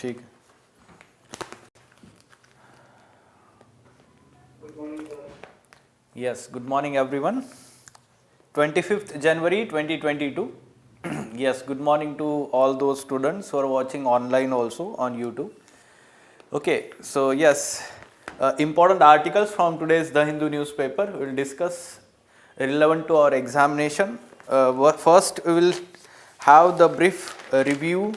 ठीक है. Yes, good morning everyone. 25th January 2022. Yes, good morning to all those students who are watching online also on YouTube. Okay, so yes, important articles from today's The Hindu newspaper we will discuss relevant to our examination. First we will have the brief review,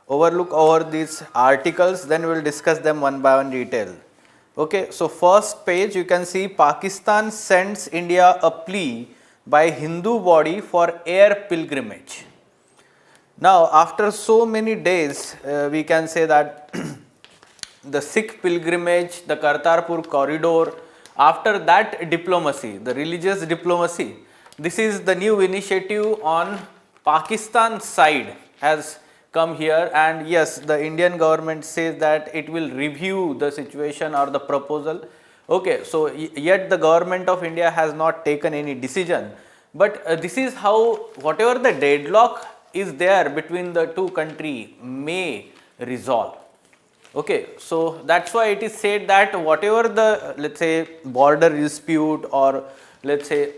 overlook over these articles, then we will discuss them one by one detail. Okay, so first page you can see Pakistan sends India a plea by Hindu body for air pilgrimage. Now after so many days we can say that the Sikh pilgrimage, the Kartarpur corridor, after that diplomacy, the religious diplomacy, this is the new initiative on Pakistan side has come here, and yes, the Indian government says that it will review the situation or the proposal. Okay, so yet the government of India has not taken any decision, but this is how whatever the deadlock is there between the two countries may resolve. Okay, so that's why it is said that whatever the, let's say, border dispute or let's say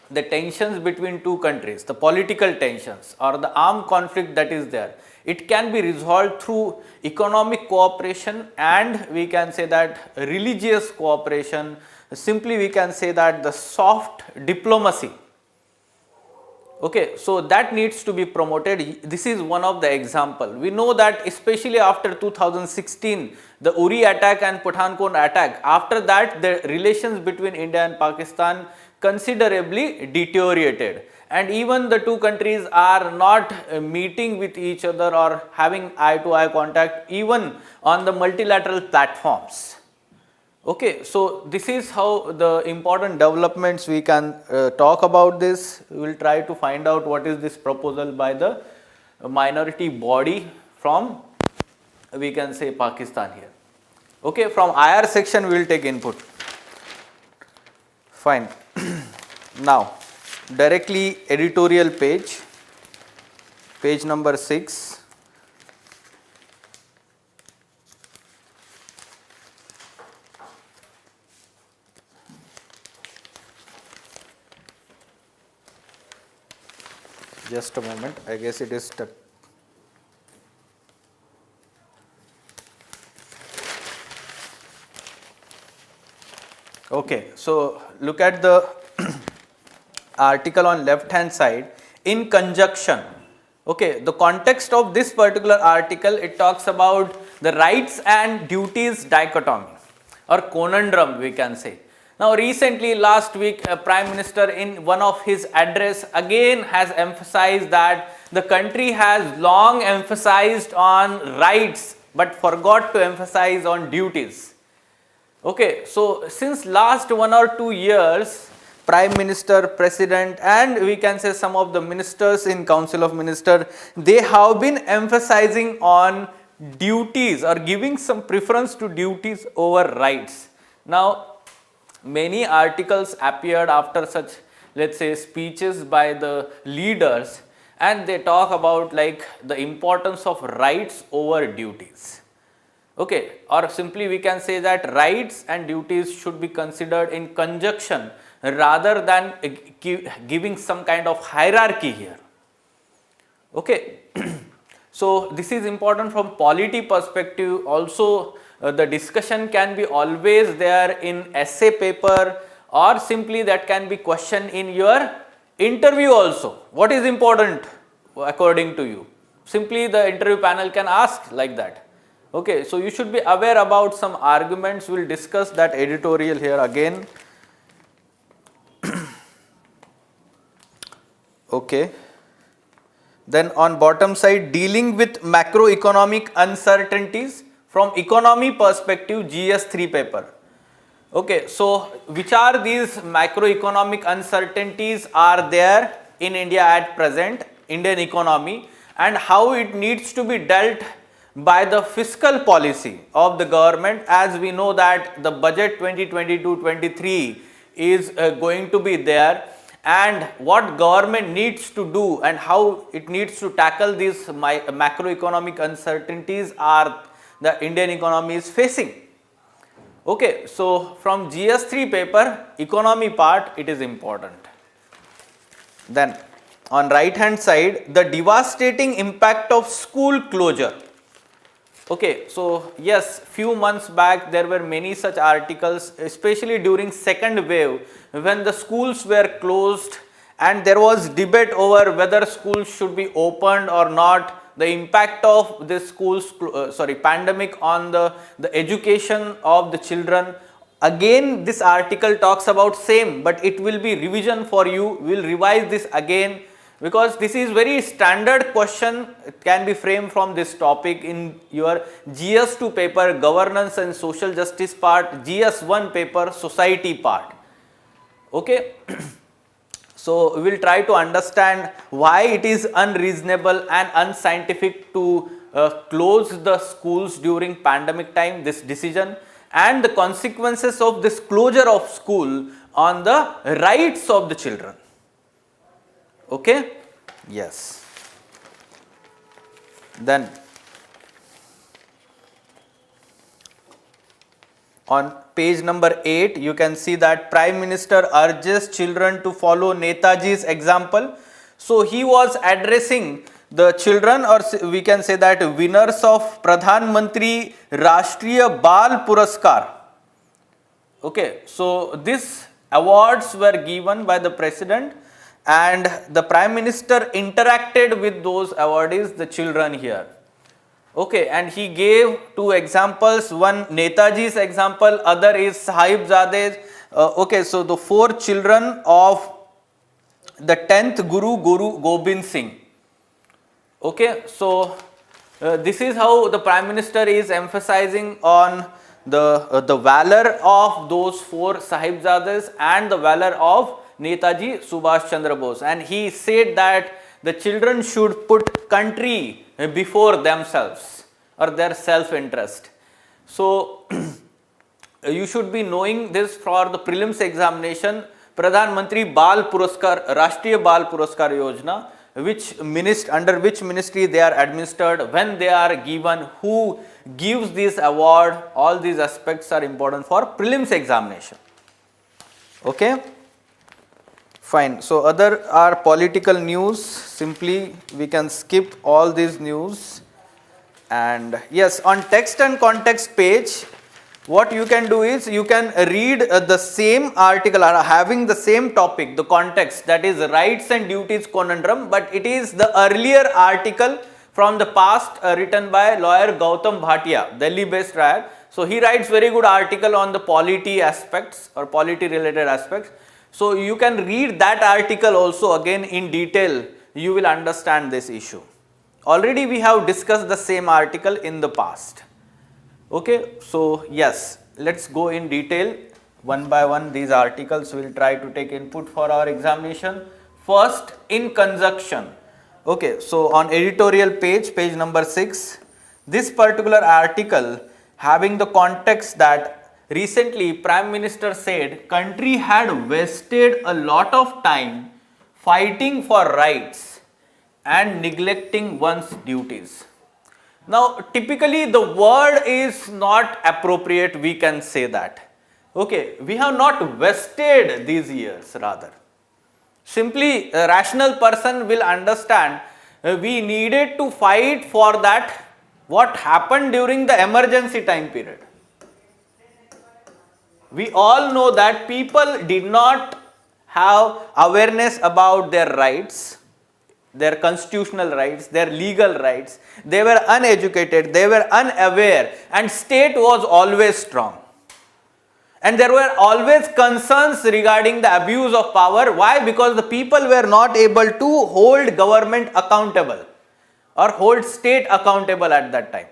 the tensions between two countries, the political tensions or the armed conflict that is there, it can be resolved through economic cooperation and we can say that religious cooperation. Simply we can say that the soft diplomacy. Okay, so that needs to be promoted. This is one of the example. We know that especially after 2016, the Uri attack and Pathankot attack, after that the relations between India and Pakistan considerably deteriorated, and even the two countries are not meeting with each other or having eye to eye contact even on the multilateral platforms. Okay, so this is how the important developments we can talk about this. We will try to find out what is this proposal by the minority body from, we can say, Pakistan here. Okay, from IR section we will take input. Fine. Now directly editorial page, page number 6. Just a moment, I guess it is stuck. Okay, so look at the article on left hand side, in conjunction. Okay, the context of this particular article, it talks about the rights and duties dichotomy or conundrum we can say. Now recently last week Prime Minister in one of his address again has emphasized that the country has long emphasized on rights but forgot to emphasize on duties. Okay, so since last 1 or 2 years, Prime Minister, President and we can say some of the ministers in Council of Ministers, they have been emphasizing on duties or giving some preference to duties over rights. Now many articles appeared after such, let's say, speeches by the leaders, and they talk about like the importance of rights over duties. Okay, or simply we can say that rights and duties should be considered in conjunction rather than giving some kind of hierarchy here. Okay, so this is important from polity perspective. Also the discussion can be always there in essay paper or simply that can be questioned in your interview also. What is important according to you? Simply the interview panel can ask like that. Okay, so you should be aware about some arguments. We will discuss that editorial here again. Okay. Then on bottom side, dealing with macroeconomic uncertainties from economy perspective, GS3 paper. Okay, so which are these macroeconomic uncertainties are there in India at present, Indian economy, and how it needs to be dealt by the fiscal policy of the government, as we know that the budget 2022-23 is going to be there, and what government needs to do and how it needs to tackle these macroeconomic uncertainties are the Indian economy is facing. Okay, so from GS3 paper, economy part, it is important. Then on right hand side, the devastating impact of school closure. Okay, so yes, few months back there were many such articles, especially during second wave when the schools were closed and there was debate over whether schools should be opened or not, the impact of this pandemic on the education of the children. Again this article talks about same, but it will be revision for you. We will revise this again because this is very standard question. It can be framed from this topic in your GS2 paper, governance and social justice part, GS1 paper, society part. Okay. So we will try to understand why it is unreasonable and unscientific to close the schools during pandemic time, this decision, and the consequences of this closure of school on the rights of the children. Okay? Yes. Then on page number 8, you can see that Prime Minister urges children to follow Netaji's example. So he was addressing the children, or we can say that winners of Pradhan Mantri Rashtriya Bal Puraskar. Okay, so these awards were given by the president and the Prime Minister interacted with those awardees, the children here. Okay, and he gave two examples, one Netaji's example, other is sahibzade's. Okay, so the 4 children of the 10th Guru Gobind Singh. Okay, so this is how the Prime Minister is emphasizing on the valor of those 4 sahibzades and the valor of Netaji Subhash Chandra Bose, and he said that the children should put country before themselves or their self-interest. So you should be knowing this for the prelims examination. Pradhan Mantri Bal Puraskar, Rashtriya Bal Puraskar Yojana, under which ministry they are administered, when they are given, who gives this award, all these aspects are important for prelims examination. Okay. Fine. So other are political news. Simply we can skip all these news. And yes, on text and context page, what you can do is you can read the same article or having the same topic, the context, that is rights and duties conundrum, but it is the earlier article from the past written by lawyer Gautam Bhatia, Delhi based lawyer. So he writes very good article on the polity aspects or polity related aspects. So you can read that article also again in detail, you will understand this issue. Already we have discussed the same article in the past. Okay, so yes, let's go in detail one by one these articles. We will try to take input for our examination. First, in conjunction. Okay, so on editorial page number 6, this particular article having the context that recently Prime Minister said country had wasted a lot of time fighting for rights and neglecting one's duties. Now typically the word is not appropriate, we can say that. Okay, we have not wasted these years, rather. Simply a rational person will understand we needed to fight for that what happened during the emergency time period. We all know that people did not have awareness about their rights, their constitutional rights, their legal rights. They were uneducated, they were unaware, and state was always strong. And there were always concerns regarding the abuse of power. Why? Because the people were not able to hold government accountable or hold state accountable at that time.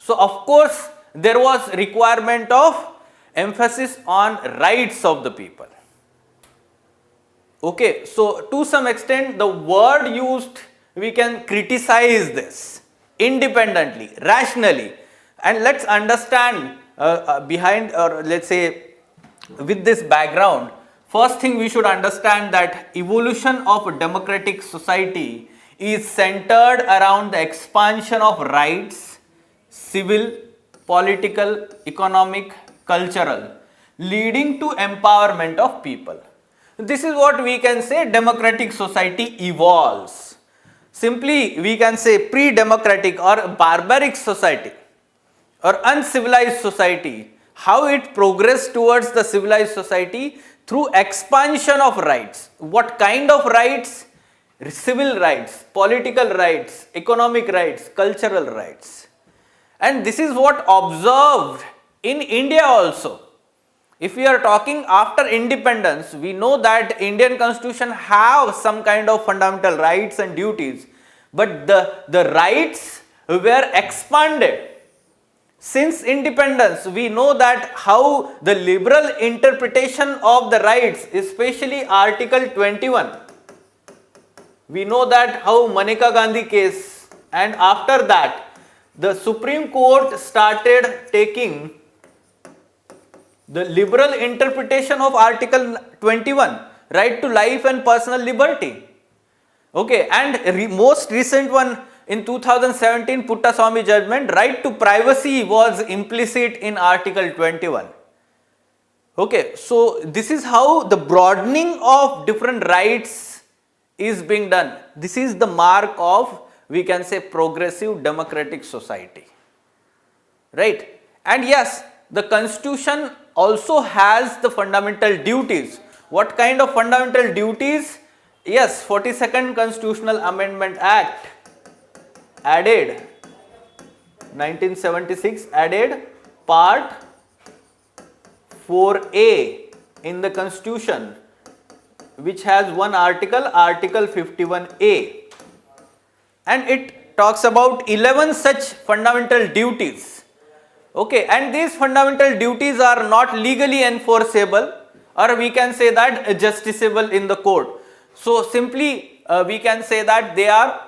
So of course there was requirement of emphasis on rights of the people. Okay, so to some extent the word used, we can criticize this independently, rationally. And let's understand behind, or let's say with this background, first thing we should understand that evolution of a democratic society is centered around the expansion of rights, civil, political, economic, cultural, leading to empowerment of people. This is what we can say democratic society evolves. Simply we can say pre-democratic or barbaric society or uncivilized society, how it progressed towards the civilized society through expansion of rights. What kind of rights? Civil rights, political rights, economic rights, cultural rights. And this is what observed in India also. If we are talking after independence, we know that Indian constitution have some kind of fundamental rights and duties, but the rights were expanded. Since independence, we know that how the liberal interpretation of the rights, especially Article 21, we know that how Maneka Gandhi case, and after that the Supreme Court started taking the liberal interpretation of Article 21, right to life and personal liberty. Okay, and most recent one in 2017 Puttaswamy judgment, right to privacy was implicit in Article 21. Okay, so this is how the broadening of different rights is being done. This is the mark of, we can say, progressive democratic society, right? And yes, the constitution also has the fundamental duties. What kind of fundamental duties? Yes, 42nd Constitutional Amendment Act added 1976, added part 4A in the constitution, which has one article, Article 51A, and it talks about 11 such fundamental duties. Okay, and these fundamental duties are not legally enforceable, or we can say that justiciable in the court. So simply we can say that they are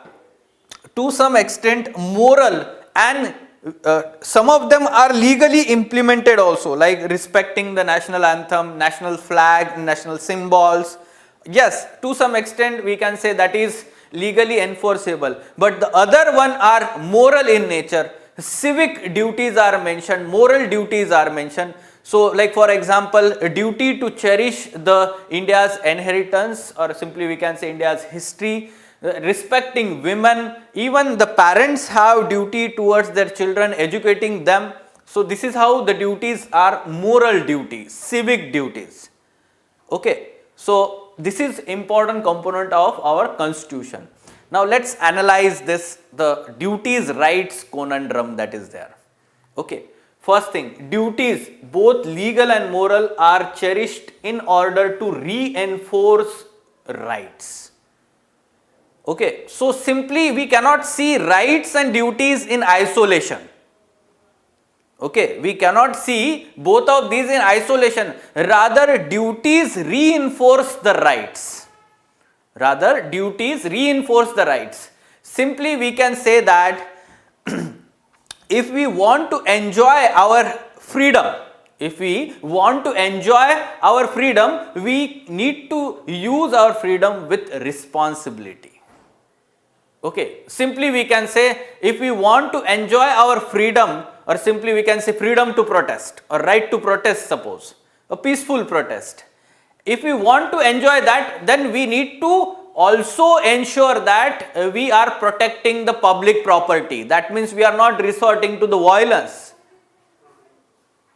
to some extent moral, and some of them are legally implemented also, like respecting the national anthem, national flag, national symbols. Yes, to some extent we can say that is legally enforceable, but the other one are moral in nature. Civic duties are mentioned, moral duties are mentioned. So like for example, a duty to cherish the India's inheritance, or simply we can say India's history, respecting women, even the parents have duty towards their children, educating them. So this is how the duties are moral duties, civic duties. Okay, so this is important component of our constitution. Now let's analyze this, the duties rights conundrum that is there. Okay, first thing, duties both legal and moral are cherished in order to reinforce rights. Okay, so simply we cannot see rights and duties in isolation. Okay, we cannot see both of these in isolation. Rather, duties reinforce the rights. Rather, duties reinforce the rights. Simply we can say that if we want to enjoy our freedom, we need to use our freedom with responsibility. Okay, simply we can say if we want to enjoy our freedom, or simply we can say freedom to protest or right to protest, suppose a peaceful protest. If we want to enjoy that, then we need to also ensure that we are protecting the public property. That means we are not resorting to the violence.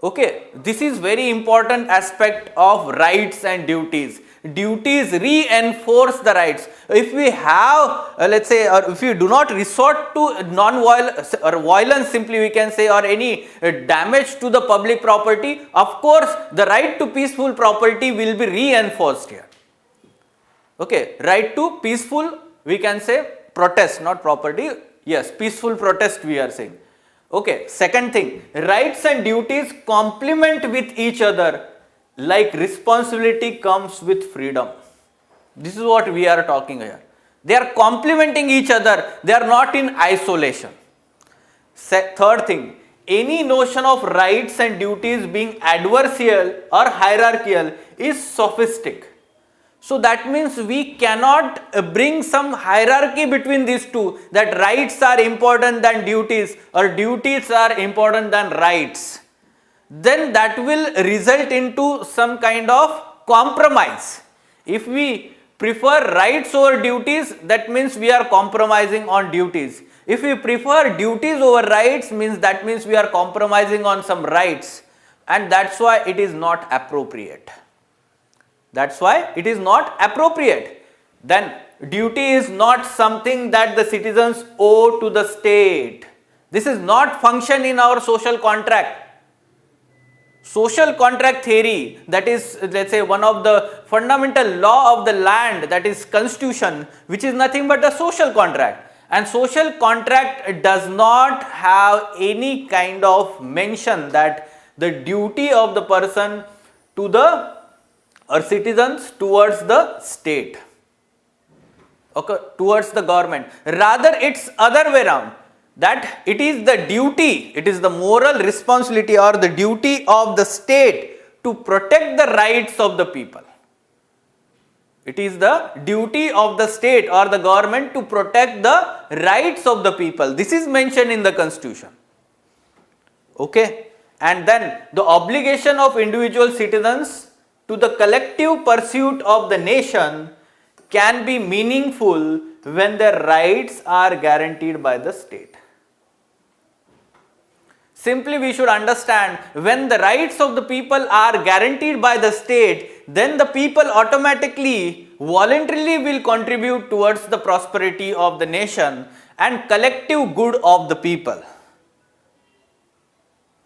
Okay, this is very important aspect of rights and duties. Duties reinforce the rights. If we have, let's say, or if we do not resort to non-violence or violence, simply we can say, or any damage to the public property, of course, the right to peaceful property will be reinforced here. Okay, right to peaceful, we can say protest, not property. Yes, peaceful protest we are saying. Okay, second thing, rights and duties complement with each other. Like responsibility comes with freedom. This is what we are talking here. They are complementing each other. They are not in isolation. Third thing, any notion of rights and duties being adversarial or hierarchical is sophistic. So that means we cannot bring some hierarchy between these two, that rights are important than duties or duties are important than rights. Then that will result into some kind of compromise. If we prefer rights over duties, that means we are compromising on duties. If we prefer duties over rights, that means we are compromising on some rights, and that's why it is not appropriate. That's why it is not appropriate. Then duty is not something that the citizens owe to the state. This is not function in our social contract. Social contract theory, that is, let's say, one of the fundamental law of the land, that is constitution, which is nothing but a social contract. And social contract does not have any kind of mention that the duty of the person to the or citizens towards the state, okay, towards the government. Rather, it's other way around, that it is the duty, it is the moral responsibility or the duty of the state to protect the rights of the people. It is the duty of the state or the government to protect the rights of the people. This is mentioned in the constitution. Okay. And then the obligation of individual citizens to the collective pursuit of the nation can be meaningful when their rights are guaranteed by the state. Simply we should understand, when the rights of the people are guaranteed by the state, then the people automatically, voluntarily will contribute towards the prosperity of the nation and collective good of the people.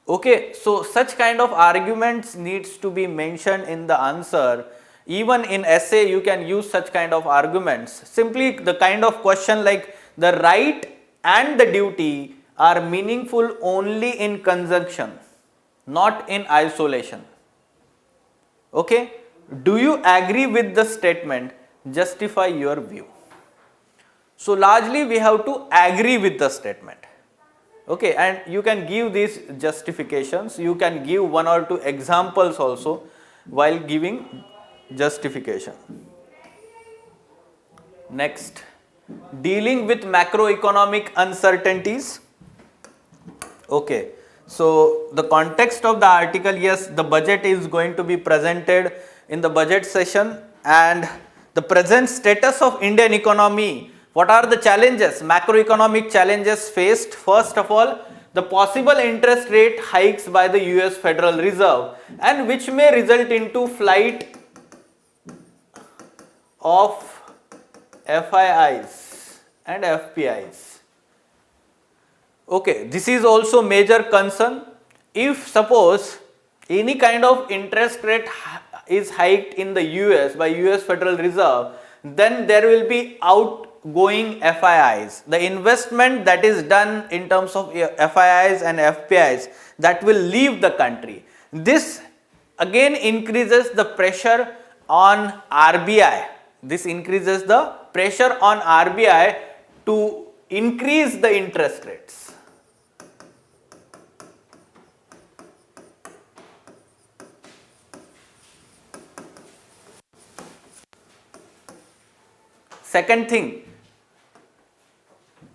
Okay, so such kind of arguments needs to be mentioned in the answer. Even in essay you can use such kind of arguments. Simply the kind of question like the right and the duty are meaningful only in conjunction, not in isolation. Okay, do you agree with the statement? Justify your view. So largely we have to agree with the statement. Okay, and you can give these justifications. You can give one or two examples also while giving justification. Next, dealing with macroeconomic uncertainties. Okay, so the context of the article, yes, the budget is going to be presented in the budget session, and the present status of Indian economy. What are the challenges, macroeconomic challenges faced? First of all, the possible interest rate hikes by the US Federal Reserve, and which may result into flight of FIIs and FPIs. Okay, this is also major concern. If suppose any kind of interest rate is hiked in the US by US Federal Reserve, then there will be outgoing FIIs. The investment that is done in terms of FIIs and FPIs, that will leave the country. This again increases the pressure on RBI. This increases the pressure on RBI to increase the interest rates. Second thing,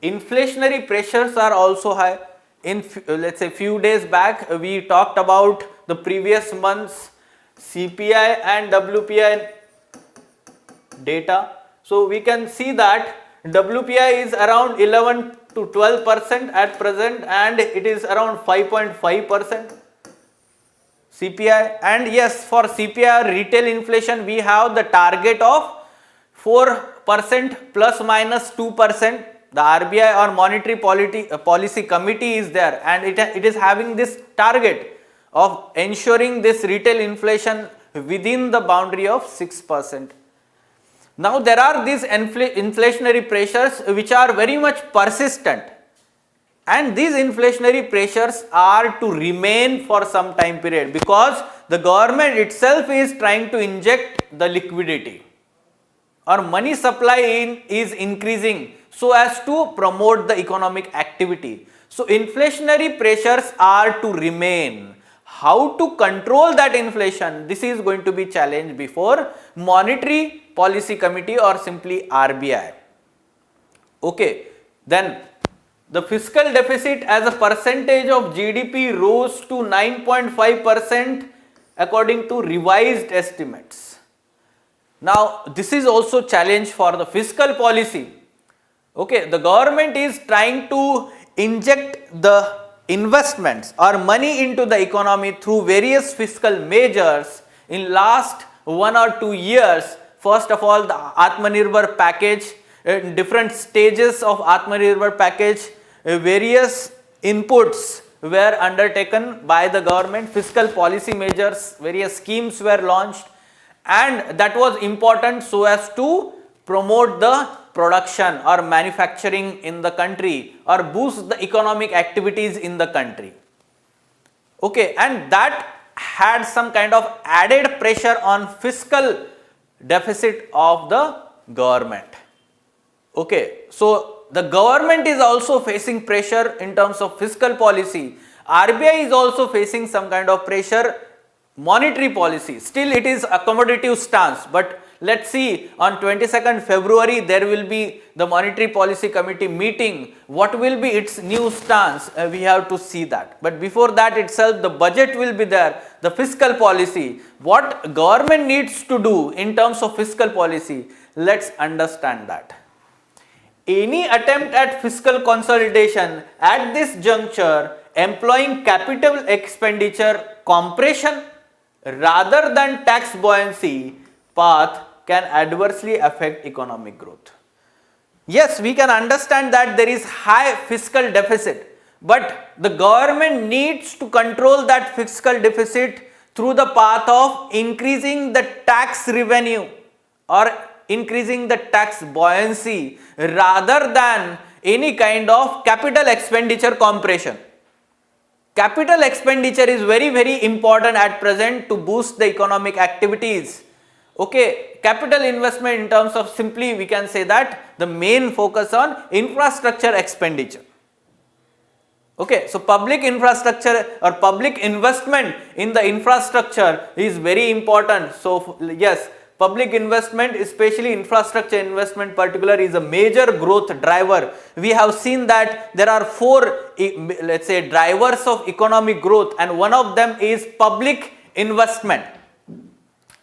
inflationary pressures are also high. In let's say few days back we talked about the previous month's CPI and WPI data. So we can see that WPI is around 11 to 12% at present, and it is around 5.5%. CPI, and yes, for CPI retail inflation we have the target of 4% plus minus 2%. The RBI or Monetary Policy Committee is there, and it is having this target of ensuring this retail inflation within the boundary of 6%. Now there are these inflationary pressures which are very much persistent, and these inflationary pressures are to remain for some time period because the government itself is trying to inject the liquidity, or money supply is increasing so as to promote the economic activity. So inflationary pressures are to remain. How to control that inflation? This is going to be challenged before Monetary Policy Committee or simply RBI. Okay, then the fiscal deficit as a percentage of GDP rose to 9.5% according to revised estimates. Now, this is also challenge for the fiscal policy. Okay, the government is trying to inject the investments or money into the economy through various fiscal measures in last 1 or 2 years. First of all, the Atmanirbhar package, different stages of Atmanirbhar package, various inputs were undertaken by the government, fiscal policy measures, various schemes were launched, and that was important so as to promote the production or manufacturing in the country or boost the economic activities in the country. Okay, and that had some kind of added pressure on fiscal deficit of the government. Okay, so the government is also facing pressure in terms of fiscal policy. RBI is also facing some kind of pressure, monetary policy. Still it is accommodative stance, but let's see, on 22nd February there will be the Monetary Policy Committee meeting. What will be its new stance? We have to see that. But before that itself, the budget will be there, the fiscal policy. What government needs to do in terms of fiscal policy? Let's understand that. Any attempt at fiscal consolidation at this juncture employing capital expenditure compression rather than tax buoyancy path can adversely affect economic growth. Yes, we can understand that there is high fiscal deficit, but the government needs to control that fiscal deficit through the path of increasing the tax revenue or increasing the tax buoyancy rather than any kind of capital expenditure compression. Capital expenditure is very important at present to boost the economic activities. Okay, capital investment in terms of simply we can say that the main focus on infrastructure expenditure. Okay, so public infrastructure or public investment in the infrastructure is very important. So yes, public investment, especially infrastructure investment particular, is a major growth driver. We have seen that there are 4, let's say, drivers of economic growth, and one of them is public investment.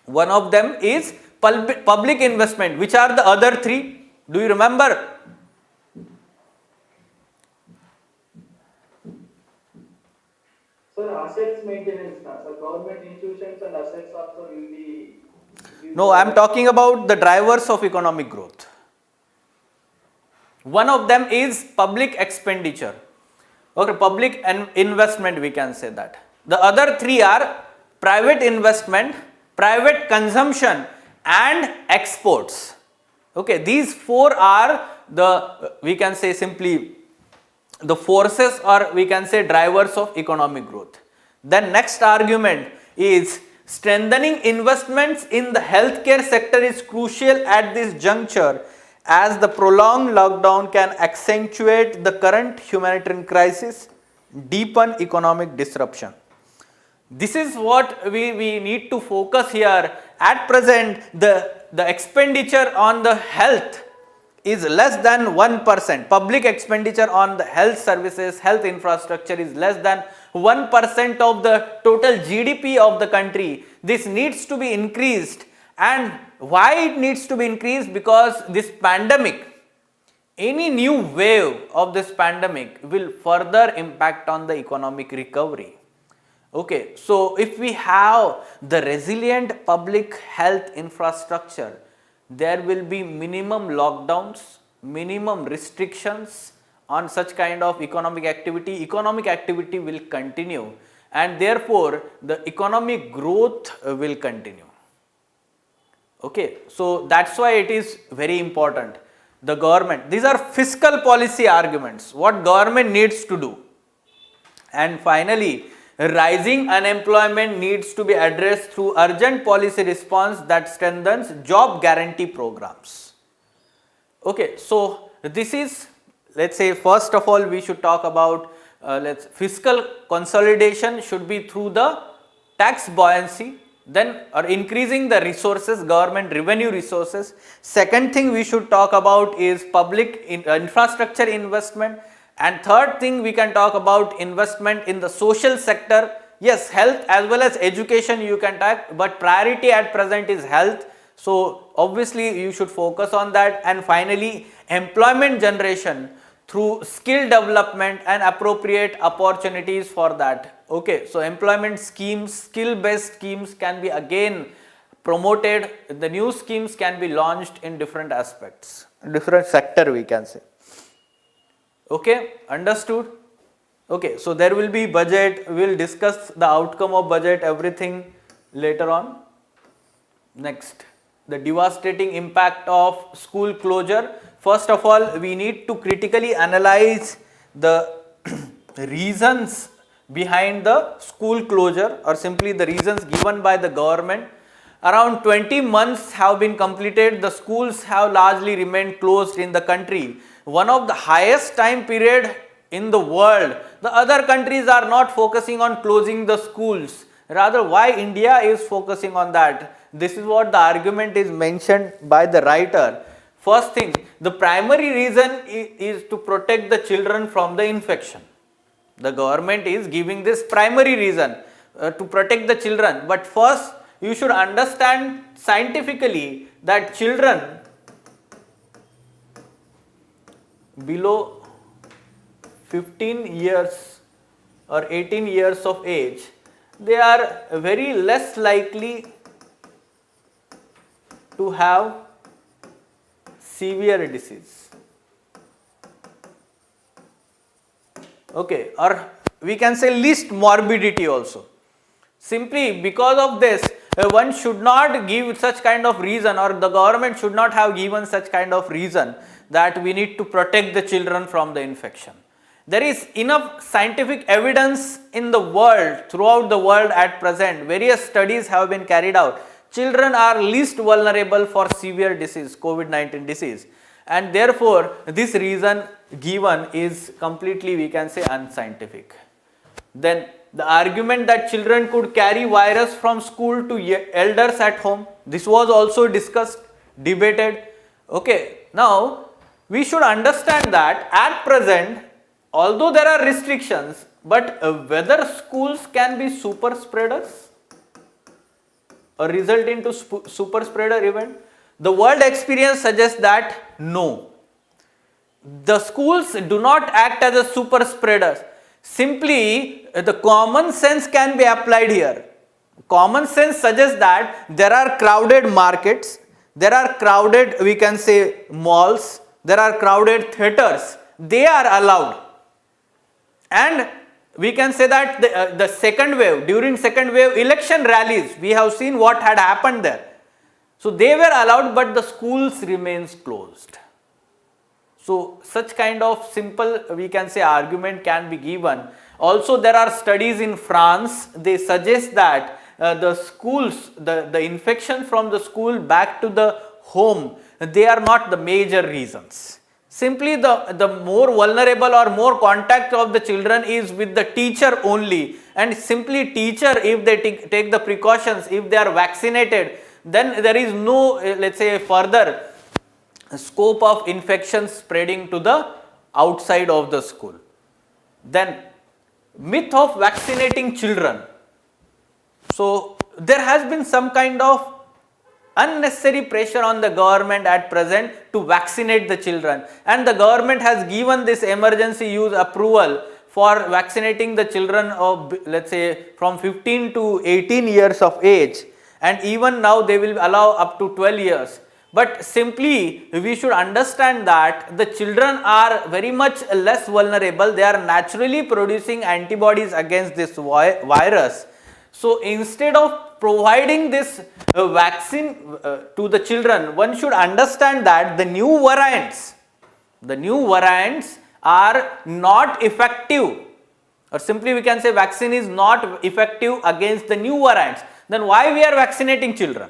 One of them is public investment. Which are the other 3? Do you remember? Sir, assets maintenance, so government institutions and assets also will be. No, I am talking about the drivers of economic growth. One of them is public expenditure. Okay, public investment, we can say that. The other 3 are private investment, private consumption and exports. Okay, these 4 are the, we can say simply, the forces or we can say drivers of economic growth. Then next argument is strengthening investments in the healthcare sector is crucial at this juncture as the prolonged lockdown can accentuate the current humanitarian crisis, deepen economic disruption. This is what we need to focus here. At present, the expenditure on the health is less than 1%. Public expenditure on the health services, health infrastructure is less than 1% of the total GDP of the country. This needs to be increased. And why it needs to be increased? Because this pandemic, any new wave of this pandemic will further impact on the economic recovery. Okay, so if we have the resilient public health infrastructure, there will be minimum lockdowns, minimum restrictions on such kind of economic activity. Economic activity will continue and therefore the economic growth will continue. Okay, so that's why it is very important. The government, these are fiscal policy arguments, what government needs to do. And finally, rising unemployment needs to be addressed through urgent policy response that strengthens job guarantee programs. Okay, so this is, let's say, first of all we should talk about fiscal consolidation should be through the tax buoyancy, then or increasing the resources, government revenue resources. Second thing we should talk about is public infrastructure investment, and third thing we can talk about investment in the social sector. Yes, health as well as education you can talk, but priority at present is health. So obviously you should focus on that. And finally, employment generation through skill development and appropriate opportunities for that. Okay, so employment schemes, skill based schemes can be again promoted. The new schemes can be launched in different aspects, different sector we can say. Okay, understood? Okay, so there will be budget. We will discuss the outcome of budget, everything later on. Next, the devastating impact of school closure. First of all, we need to critically analyze the reasons behind the school closure, or simply the reasons given by the government. Around 20 months have been completed. The schools have largely remained closed in the country. One of the highest time period in the world. The other countries are not focusing on closing the schools. Rather, why India is focusing on that? This is what the argument is mentioned by the writer. First thing, the primary reason is to protect the children from the infection. The government is giving this primary reason to protect the children. But first, you should understand scientifically that children below 15 years or 18 years of age, they are very less likely to have severe disease. Okay, or we can say least morbidity also. Simply because of this, one should not give such kind of reason, or the government should not have given such kind of reason that we need to protect the children from the infection. There is enough scientific evidence in the world, throughout the world at present. Various studies have been carried out. Children are least vulnerable for severe disease, COVID-19 disease, and therefore this reason given is completely, we can say, unscientific. Then the argument that children could carry virus from school to elders at home, this was also discussed, debated. Okay, now we should understand that at present, although there are restrictions, but whether schools can be super spreaders or result into super spreader event, the world experience suggests that no. The schools do not act as a super spreaders. Simply the common sense can be applied here. Common sense suggests that there are crowded markets, there are crowded, we can say, malls, there are crowded theaters. They are allowed. And we can say that the second wave, during second wave election rallies, we have seen what had happened there. So they were allowed, but the schools remains closed. So such kind of simple, we can say, argument can be given. Also there are studies in France, they suggest that the schools, the infection from the school back to the home, they are not the major reasons. Simply the more vulnerable or more contact of the children is with the teacher only, and simply teacher, if they take the precautions, if they are vaccinated, then there is no, let's say, further scope of infection spreading to the outside of the school. Then myth of vaccinating children. So there has been some kind of unnecessary pressure on the government at present to vaccinate the children, and the government has given this emergency use approval for vaccinating the children of, let's say, from 15 to 18 years of age, and even now they will allow up to 12 years. But simply we should understand that the children are very much less vulnerable. They are naturally producing antibodies against this virus. So instead of providing this vaccine to the children, one should understand that the new variants are not effective, or simply we can say vaccine is not effective against the new variants. Then why we are vaccinating children?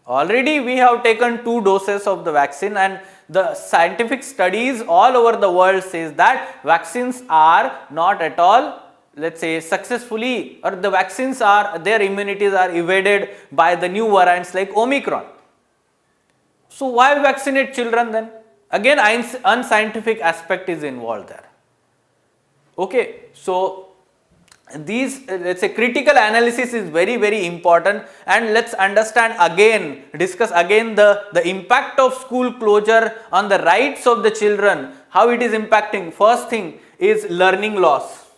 Already we have taken 2 doses of the vaccine, and the scientific studies all over the world says that vaccines are not at all, let's say, successfully, or the vaccines are, their immunities are evaded by the new variants like Omicron. So why vaccinate children then? Again, unscientific aspect is involved there. Okay, so these, let's say, critical analysis is very important, and let's understand again, discuss again the impact of school closure on the rights of the children, how it is impacting. First thing is learning loss.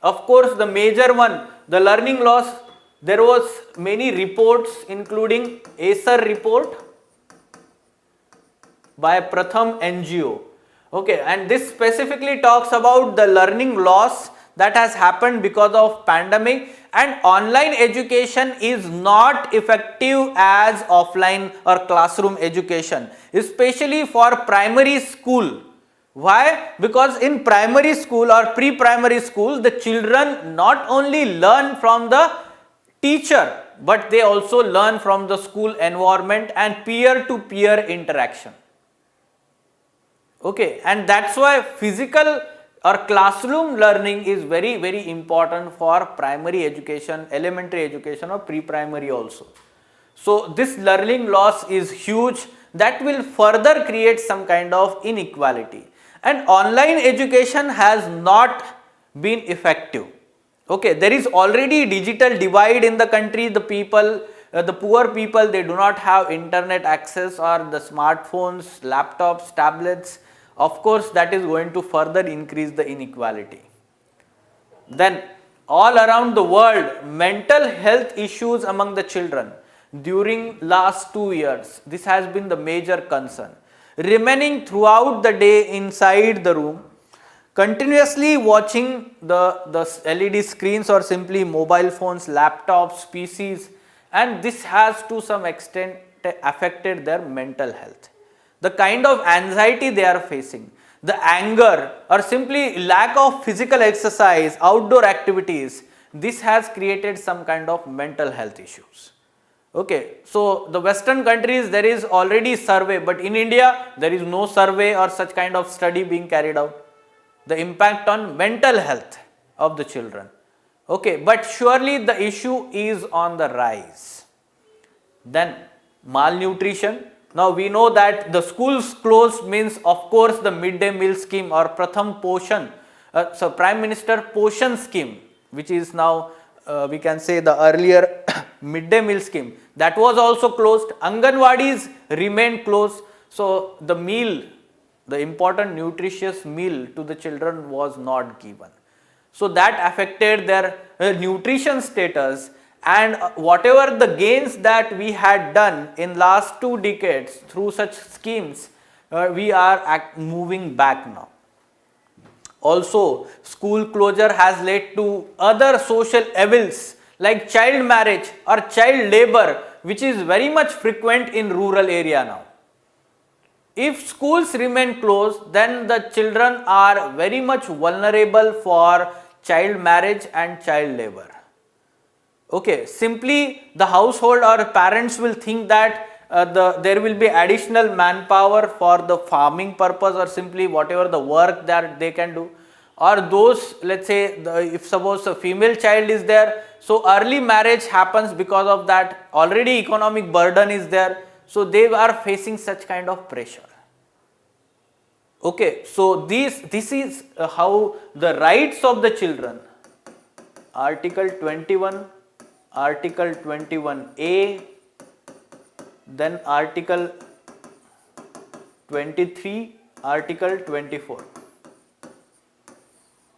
Of course, the major one, the learning loss, there was many reports including Acer report by Pratham NGO. Okay, and this specifically talks about the learning loss that has happened because of pandemic, and online education is not effective as offline or classroom education, especially for primary school. Why? Because in primary school or pre-primary school, the children not only learn from the teacher, but they also learn from the school environment and peer-to-peer interaction. Okay, and that's why physical or classroom learning is very important for primary education, elementary education, or pre-primary also. So this learning loss is huge, that will further create some kind of inequality, and online education has not been effective. Okay, there is already digital divide in the country. The people, the poor people, they do not have internet access or the smartphones, laptops, tablets. Of course, that is going to further increase the inequality. Then all around the world, mental health issues among the children during last 2 years, this has been the major concern. Remaining throughout the day inside the room, continuously watching the LED screens or simply mobile phones, laptops, PCs, and this has to some extent affected their mental health. The kind of anxiety they are facing, the anger, or simply lack of physical exercise, outdoor activities, this has created some kind of mental health issues. Okay, so the Western countries, there is already survey, but in India there is no survey or such kind of study being carried out. The impact on mental health of the children. Okay, but surely the issue is on the rise. Then malnutrition. Now we know that the schools closed means, of course, the midday meal scheme or Pratham Poshan, so Prime Minister Poshan scheme, which is now we can say the earlier midday meal scheme, that was also closed. Anganwadis remained closed. So the meal, the important nutritious meal to the children was not given. So that affected their nutrition status, and whatever the gains that we had done in last 2 decades through such schemes, we are moving back now. Also, school closure has led to other social evils like child marriage or child labor, which is very much frequent in rural area now. If schools remain closed, then the children are very much vulnerable for child marriage and child labor. Okay, simply the household or parents will think that there will be additional manpower for the farming purpose or simply whatever the work that they can do, or those, let's say, if suppose a female child is there, so early marriage happens because of that, already economic burden is there, so they are facing such kind of pressure. Okay, so this is how the rights of the children, Article 21, Article 21A, then Article 23, Article 24.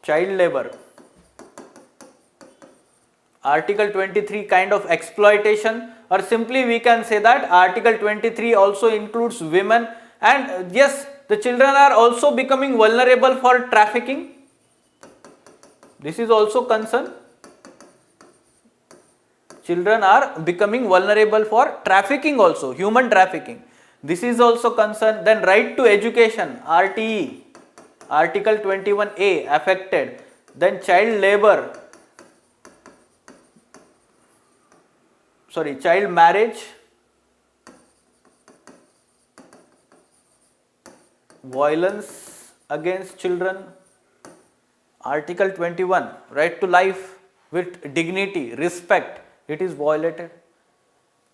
Child labor. Article 23 kind of exploitation, or simply we can say that Article 23 also includes women, and yes, the children are also becoming vulnerable for trafficking. This is also concern. Children are becoming vulnerable for trafficking also, human trafficking. This is also concern. Then right to education, RTE, Article 21A affected. Then child labor, child marriage, violence against children. Article 21, right to life with dignity, respect, it is violated.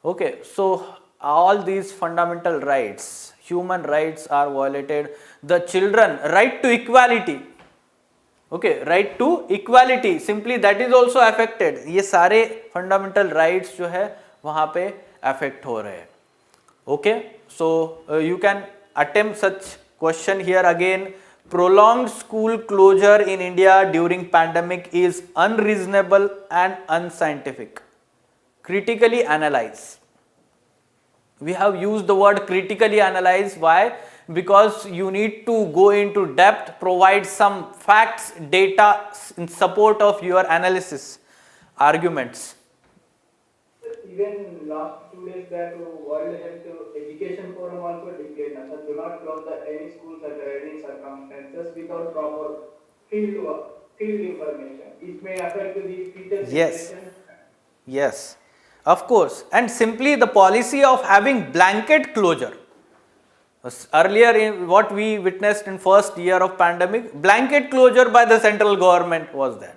Okay, so all these fundamental rights, human rights are violated. The children, right to equality. Okay, right to equality, simply that is also affected. ये सारे fundamental rights जो है वहाँ पे affect हो रहे हैं. Okay, so you can attempt such question here again. Prolonged school closure in India during pandemic is unreasonable and unscientific. Critically analyze. We have used the word critically analyze. Why? Because you need to go into depth, provide some facts, data in support of your analysis, arguments. Even last 2 days back, World Health Education Forum also declared that do not close any schools under any circumstances without proper field information. It may affect the future generation. Yes, of course. And simply the policy of having blanket closure. Earlier, in what we witnessed in first year of pandemic, blanket closure by the central government was there.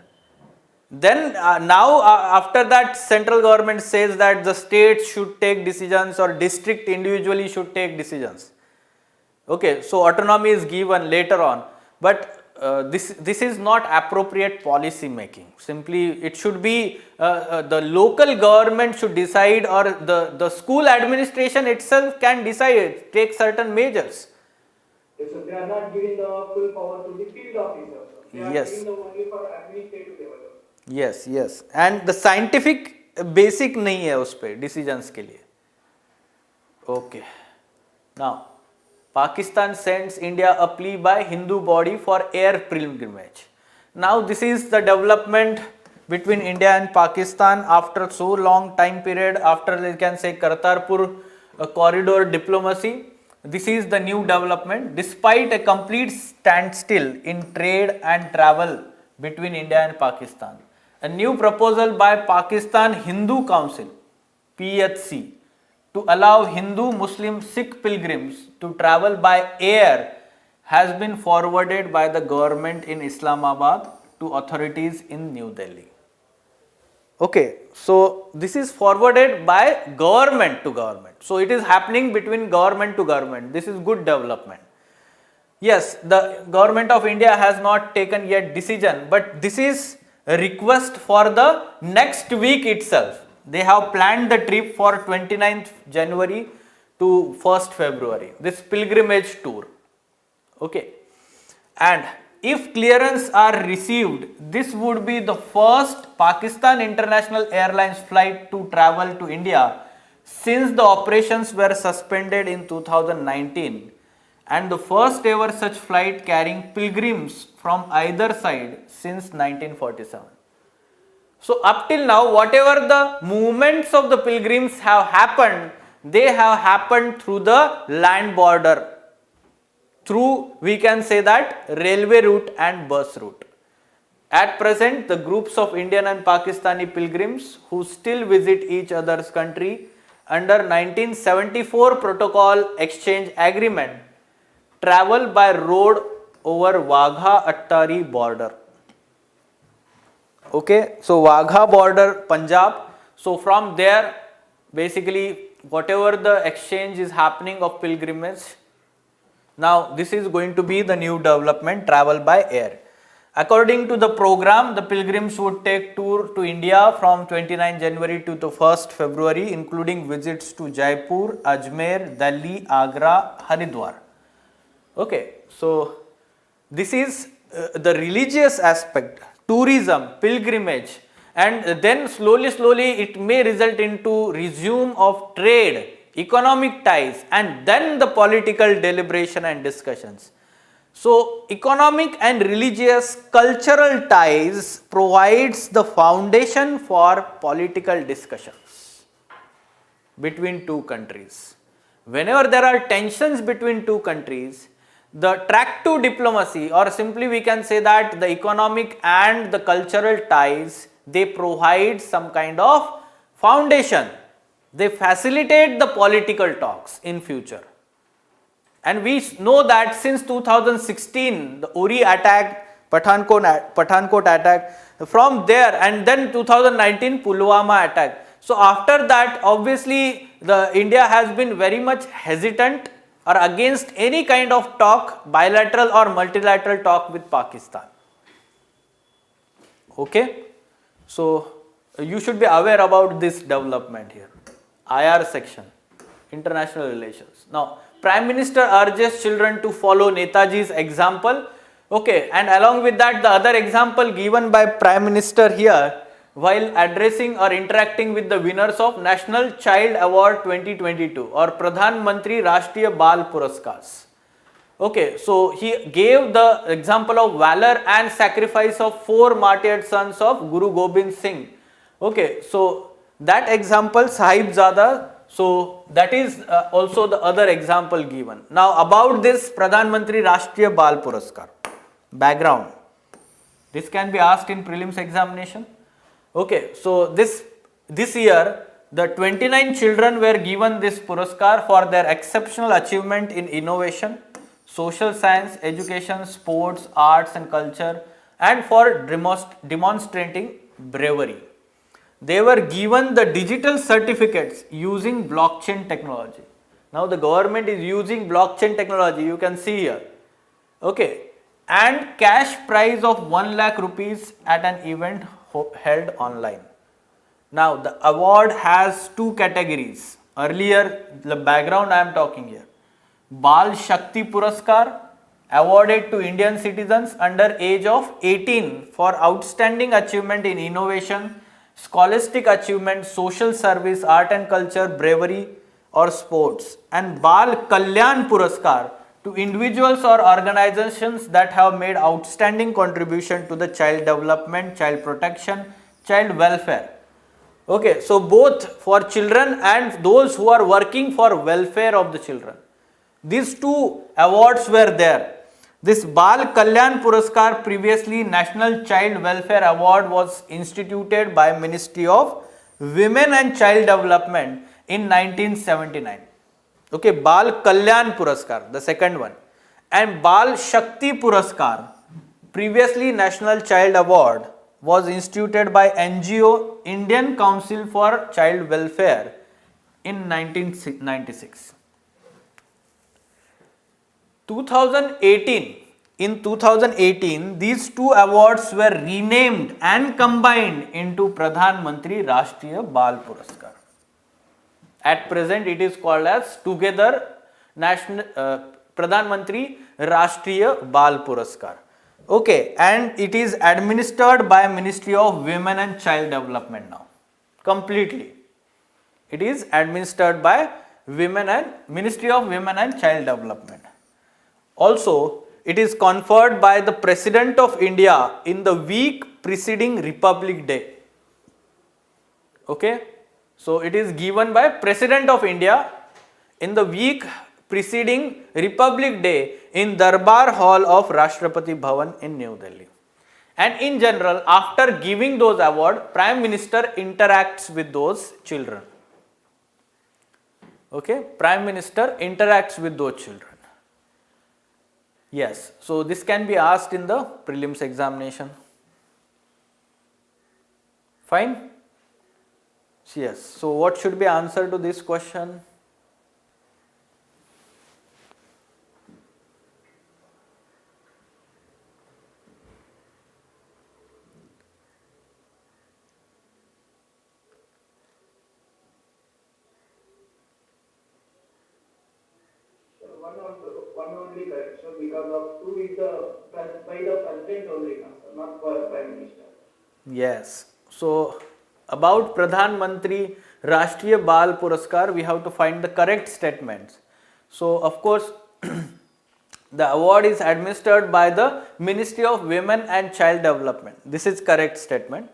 Then now after that, central government says that the states should take decisions or district individually should take decisions. Okay, so autonomy is given later on, but this is not appropriate policy making. Simply it should be the local government should decide, or the school administration itself can decide, take certain measures. So they are not giving the full power to the field officers. They are giving the only for administrative level. Yes, yes, and the scientific basic नहीं है उस पे decisions के लिए. Okay, now Pakistan sends India a plea by Hindu body for air pilgrimage. Now this is the development between India and Pakistan after so long time period, after we can say Kartarpur corridor diplomacy. This is the new development despite a complete standstill in trade and travel between India and Pakistan. A new proposal by Pakistan Hindu Council, PHC, to allow Hindu, Muslim, Sikh pilgrims to travel by air has been forwarded by the government in Islamabad to authorities in New Delhi. Okay, so this is forwarded by government to government. So it is happening between government to government. This is good development. Yes, the government of India has not taken yet decision, but this is a request for the next week itself. They have planned the trip for 29th January to 1st February, this pilgrimage tour. Okay, and if clearance are received, this would be the first Pakistan International Airlines flight to travel to India since the operations were suspended in 2019, and the first ever such flight carrying pilgrims from either side since 1947. So up till now, whatever the movements of the pilgrims have happened, they have happened through the land border, through, we can say that, railway route and bus route. At present, the groups of Indian and Pakistani pilgrims who still visit each other's country under 1974 Protocol Exchange Agreement travel by road over Wagha-Attari border. Okay, so Wagha border, Punjab. So from there, basically whatever the exchange is happening of pilgrimage, now this is going to be the new development, travel by air. According to the program, the pilgrims would take tour to India from 29 January to the 1st February, including visits to Jaipur, Ajmer, Delhi, Agra, Haridwar. Okay, so this is the religious aspect, tourism, pilgrimage, and then slowly it may result into resume of trade, economic ties, and then the political deliberation and discussions. So economic and religious cultural ties provides the foundation for political discussions between two countries. Whenever there are tensions between two countries, the track to diplomacy, or simply we can say that the economic and the cultural ties, they provide some kind of foundation. They facilitate the political talks in future. And we know that since 2016, the Uri attack, Pathankot attack, from there, and then 2019 Pulwama attack. So after that, obviously, the India has been very much hesitant or against any kind of talk, bilateral or multilateral talk with Pakistan. Okay, so you should be aware about this development here. IR section, international relations. Now, Prime Minister urges children to follow Netaji's example. Okay, and along with that, the other example given by Prime Minister here while addressing or interacting with the winners of National Child Award 2022 or Pradhan Mantri Rashtriya Bal Puraskars. Okay, so he gave the example of valor and sacrifice of 4 martyred sons of Guru Gobind Singh. Okay, so that example Sahibzada, so that is also the other example given. Now about this Pradhan Mantri Rashtriya Bal Puraskar, background. This can be asked in prelims examination. Okay, so this year the 29 children were given this Puraskar for their exceptional achievement in innovation, social science, education, sports, arts and culture, and for demonstrating bravery. They were given the digital certificates using blockchain technology. Now the government is using blockchain technology, you can see here. Okay, and cash prize of 1 lakh rupees at an event held online. Now the award has 2 categories. Earlier, the background I am talking here. Bal Shakti Puraskar awarded to Indian citizens under age of 18 for outstanding achievement in innovation, scholastic achievement, social service, art and culture, bravery or sports, and Bal Kalyan Puraskar to individuals or organizations that have made outstanding contribution to the child development, child protection, child welfare. Okay, so both for children and those who are working for welfare of the children. These 2 awards were there. This Bal Kalyan Puraskar, previously National Child Welfare Award, was instituted by Ministry of Women and Child Development in 1979. Okay, Bal Kalyan Puraskar, the second one. And Bal Shakti Puraskar, previously National Child Award, was instituted by NGO Indian Council for Child Welfare in 1996. 2018, these 2 awards were renamed and combined into Pradhan Mantri Rashtriya Bal Puraskar. At present, it is called as together National Pradhan Mantri Rashtriya Bal Puraskar. Okay, and it is administered by Ministry of Women and Child Development now. Completely. It is administered by Ministry of Women and Child Development. Also, it is conferred by the President of India in the week preceding Republic Day. Okay, so it is given by President of India in the week preceding Republic Day in Darbar Hall of Rashtrapati Bhavan in New Delhi. And in general, after giving those awards, Prime Minister interacts with those children. Okay, Prime Minister interacts with those children. Yes, so this can be asked in the prelims examination. Fine? Yes, so what should be answer to this question? One only correction because of 2 is by the president only, not for prime minister. Yes. So about Pradhan Mantri Rashtriya Bal Puraskar, we have to find the correct statements. So of course, the award is administered by the Ministry of Women and Child Development. This is correct statement.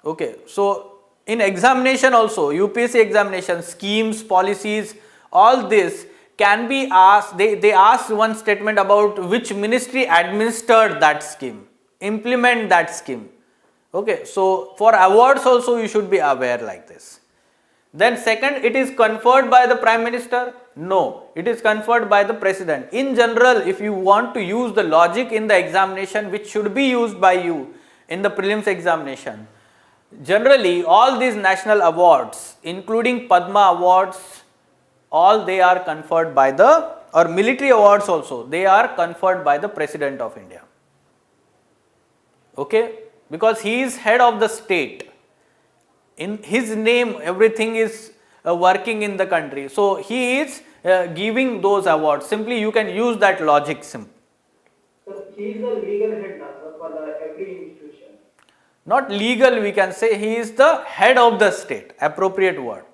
Okay. So in examination also, UPSC examination, schemes, policies, all this can be asked. They ask one statement about which ministry administered that scheme, implement that scheme. Okay, so for awards also you should be aware like this. Then second, it is conferred by the Prime Minister? No, it is conferred by the President. In general, if you want to use the logic in the examination which should be used by you in the prelims examination, generally all these national awards including Padma awards, all they are conferred by the, or military awards also, they are conferred by the President of India. Okay, because he is head of the state. In his name everything is working in the country, so he is giving those awards. Simply you can use that logic. So he is the legal head now, sir, for every institution. Not legal, we can say he is the head of the state, appropriate word.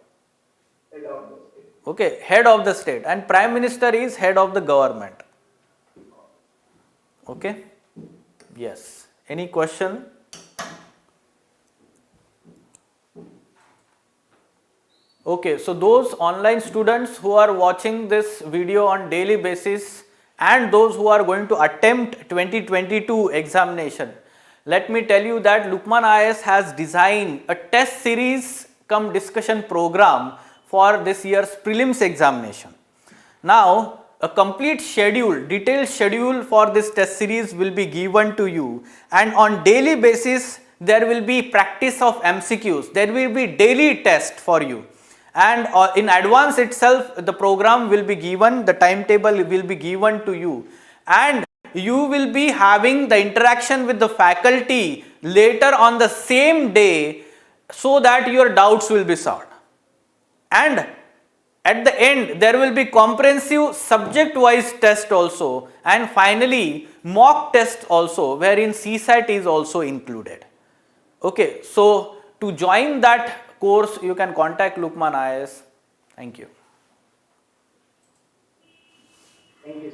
Head of the state. Okay, head of the state, and Prime Minister is head of the government. Okay, yes. Any question? Okay, so those online students who are watching this video on daily basis and those who are going to attempt 2022 examination, let me tell you that Lukmaan IAS has designed a test series cum discussion program for this year's prelims examination. Now, a complete schedule, detailed schedule for this test series will be given to you, and on daily basis there will be practice of MCQs, there will be daily test for you. And in advance itself the program will be given, the timetable will be given to you, and you will be having the interaction with the faculty later on the same day so that your doubts will be solved. And at the end there will be comprehensive subject wise test also, and finally mock test also wherein CSAT is also included. Okay, so to join that course you can contact Lukmaan IAS. Thank you. Thank you,